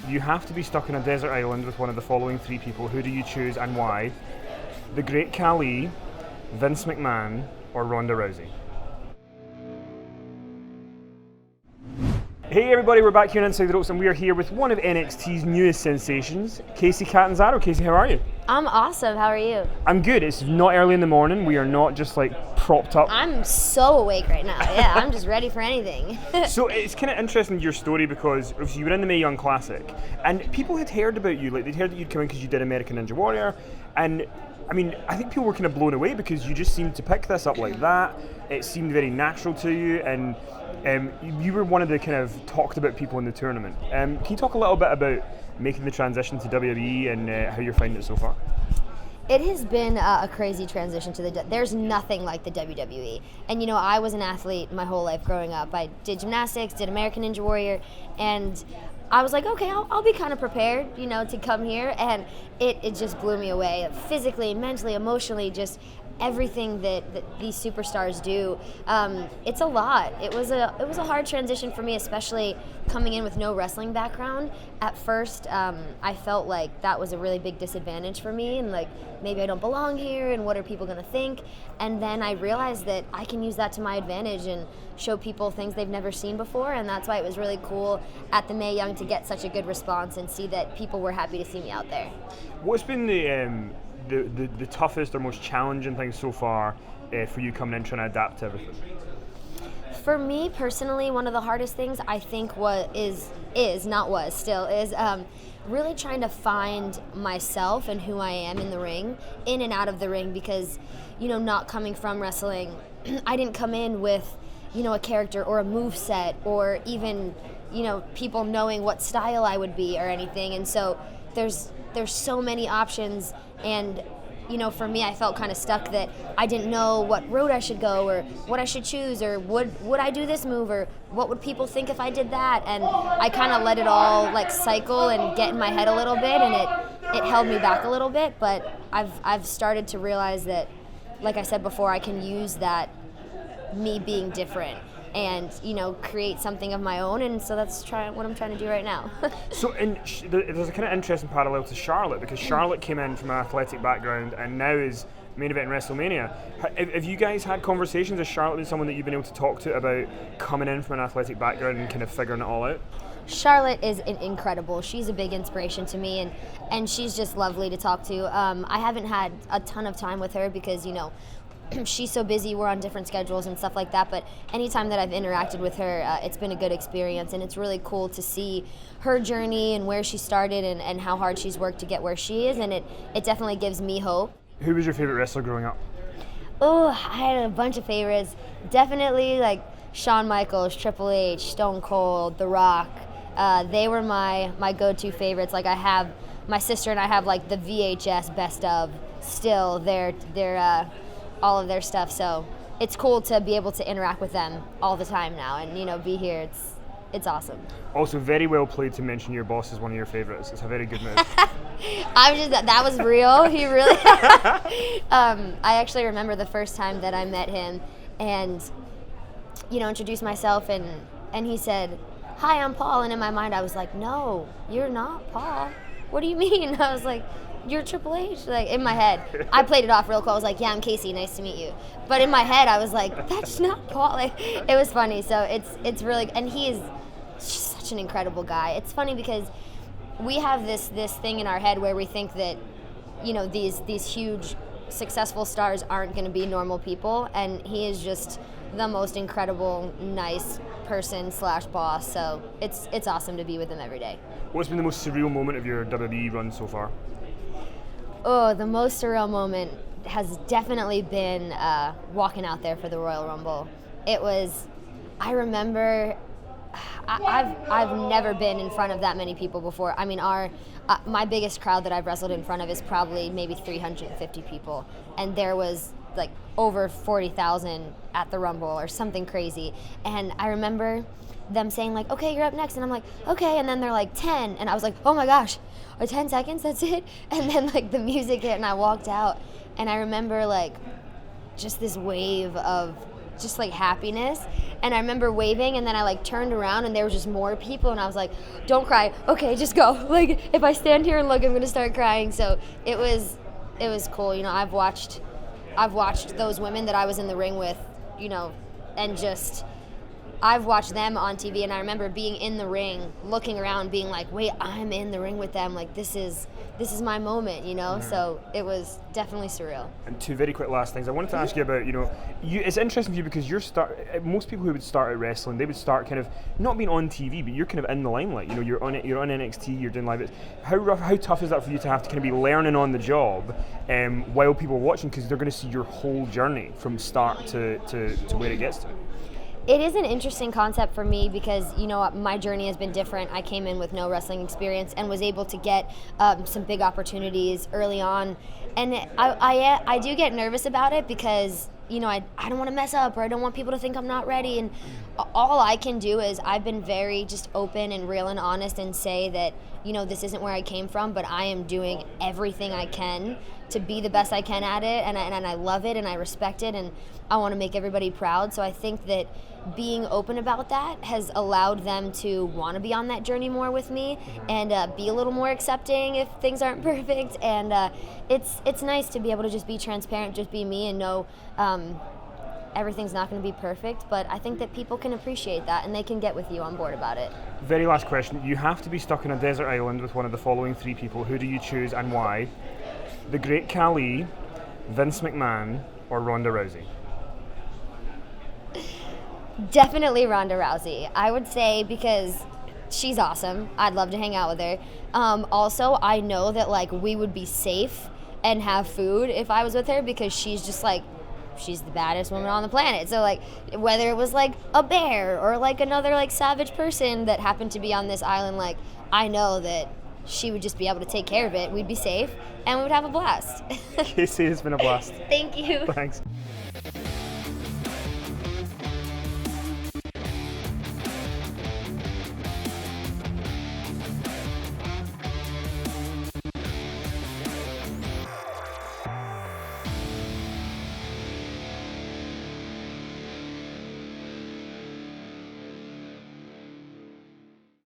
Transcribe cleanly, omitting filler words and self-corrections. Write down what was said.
you have to be stuck on a desert island with one of the following three people. Who do you choose and why? The Great Khali, Vince McMahon, or Ronda Rousey? Hey everybody, we're back here on Inside the Ropes and we are here with one of NXT's newest sensations, Kacy Catanzaro. Kacy, how are you? I'm awesome, how are you? I'm good. It's not early in the morning. We are not just like propped up. I'm so awake right now. Yeah, I'm just ready for anything. So it's kind of interesting your story because obviously you were in the Mae Young Classic and people had heard about you. Like they'd heard that you'd come in because you did American Ninja Warrior, and I mean, I think people were kind of blown away because you just seemed to pick this up like that. It seemed very natural to you, and you were one of the kind of talked about people in the tournament. Can you talk a little bit about making the transition to WWE and how you're finding it so far? It has been a crazy transition to there's nothing like the WWE. And you know, I was an athlete my whole life growing up. I did gymnastics, did American Ninja Warrior, and I was like, okay, I'll be kind of prepared, you know, to come here, and it just blew me away, physically, mentally, emotionally, just everything that these superstars do. It's a lot. It was a hard transition for me, especially coming in with no wrestling background. At first, I felt like that was a really big disadvantage for me, and like maybe I don't belong here, and what are people gonna think? And then I realized that I can use that to my advantage and show people things they've never seen before, and that's why it was really cool at the Mae Young to get such a good response and see that people were happy to see me out there. What's been the toughest or most challenging thing so far for you coming in trying to adapt to everything? For me personally, one of the hardest things I think is really trying to find myself and who I am in the ring, in and out of the ring, because, you know, not coming from wrestling, I didn't come in with, you know, a character or a move set or even, you know, people knowing what style I would be or anything. And so there's so many options, and you know, for me, I felt kind of stuck that I didn't know what road I should go or what I should choose, or would I do this move, or what would people think if I did that? And I kind of let it all like cycle and get in my head a little bit, and it held me back a little bit. But I've started to realize that, like I said before, I can use that, me being different, and you know, create something of my own, and so that's what I'm trying to do right now. So, there's a kind of interesting parallel to Charlotte, because Charlotte came in from an athletic background and now is main event in WrestleMania. Have you guys had conversations? Has Charlotte been someone that you've been able to talk to about coming in from an athletic background and kind of figuring it all out? Charlotte is incredible. She's a big inspiration to me, and she's just lovely to talk to. I haven't had a ton of time with her because, you know, she's so busy, we're on different schedules and stuff like that, but anytime that I've interacted with her, it's been a good experience, and it's really cool to see her journey and where she started and how hard she's worked to get where she is, and it definitely gives me hope. Who was your favorite wrestler growing up? Oh, I had a bunch of favorites. Definitely like Shawn Michaels, Triple H, Stone Cold, The Rock. They were my go-to favorites. Like, I have, my sister and I have like the VHS best of still, their all of their stuff, so it's cool to be able to interact with them all the time now, and you know, be here. It's awesome. Also, very well played to mention your boss is one of your favorites. It's a very good move. That was real. He really I actually remember the first time that I met him, and you know, introduced myself, and he said, "Hi, I'm Paul," and in my mind I was like, "No, you're not Paul. What do you mean?" I was like, "You're Triple H." Like, in my head, I played it off real cool. I was like, "Yeah, I'm Kacy. Nice to meet you." But in my head, I was like, "That's not Paul." Like, it was funny. So it's really, and he is such an incredible guy. It's funny because we have this thing in our head where we think that, you know, these huge successful stars aren't going to be normal people, and he is just the most incredible, nice person / boss. So it's awesome to be with him every day. What's been the most surreal moment of your WWE run so far? Oh, the most surreal moment has definitely been walking out there for the Royal Rumble. It was, I remember, I've never been in front of that many people before. I mean, my biggest crowd that I've wrestled in front of is probably maybe 350 people, and there was like over 40,000 at the Rumble or something crazy. And I remember them saying like, "Okay, you're up next," and I'm like, "Okay," and then they're like 10, and I was like, "Oh my gosh, 10 seconds, that's it?" And then like the music hit and I walked out, and I remember like just this wave of just like happiness. And I remember waving, and then I like turned around and there was just more people, and I was like, don't cry, okay, just go. Like, if I stand here and look, I'm gonna start crying. So it was cool. You know, I've watched those women that I was in the ring with, you know, and just I've watched them on TV, and I remember being in the ring, looking around, being like, wait, I'm in the ring with them. Like, this is my moment, you know? So it was definitely surreal. And two very quick last things. I wanted to ask you about, you know, it's interesting for you because most people who would start at wrestling, they would start kind of not being on TV, but you're kind of in the limelight. You know, you're on NXT, you're doing live. How tough is that for you to have to kind of be learning on the job while people are watching, because they're going to see your whole journey from start to where it gets to? It is an interesting concept for me because, you know, my journey has been different. I came in with no wrestling experience and was able to get some big opportunities early on. And I do get nervous about it because, you know, I don't want to mess up, or I don't want people to think I'm not ready. And all I can do is I've been very just open and real and honest and say that, you know, this isn't where I came from, but I am doing everything I can to be the best I can at it. And I love it and I respect it, and I want to make everybody proud. So I think that being open about that has allowed them to want to be on that journey more with me, and be a little more accepting if things aren't perfect. And it's nice to be able to just be transparent, just be me, and know everything's not going to be perfect, but I think that people can appreciate that and they can get with you on board about it. Very last question. You have to be stuck on a desert island with one of the following three people. Who do you choose and why? The Great Khali, Vince McMahon, or Ronda Rousey? Definitely Ronda Rousey. I would say because she's awesome. I'd love to hang out with her. Also, I know that like we would be safe and have food if I was with her, because she's just like, she's the baddest woman on the planet. So like whether it was like a bear or like another like savage person that happened to be on this island, like I know that she would just be able to take care of it. We'd be safe and we would have a blast. Kacy, it's been a blast. Thank you. Thanks.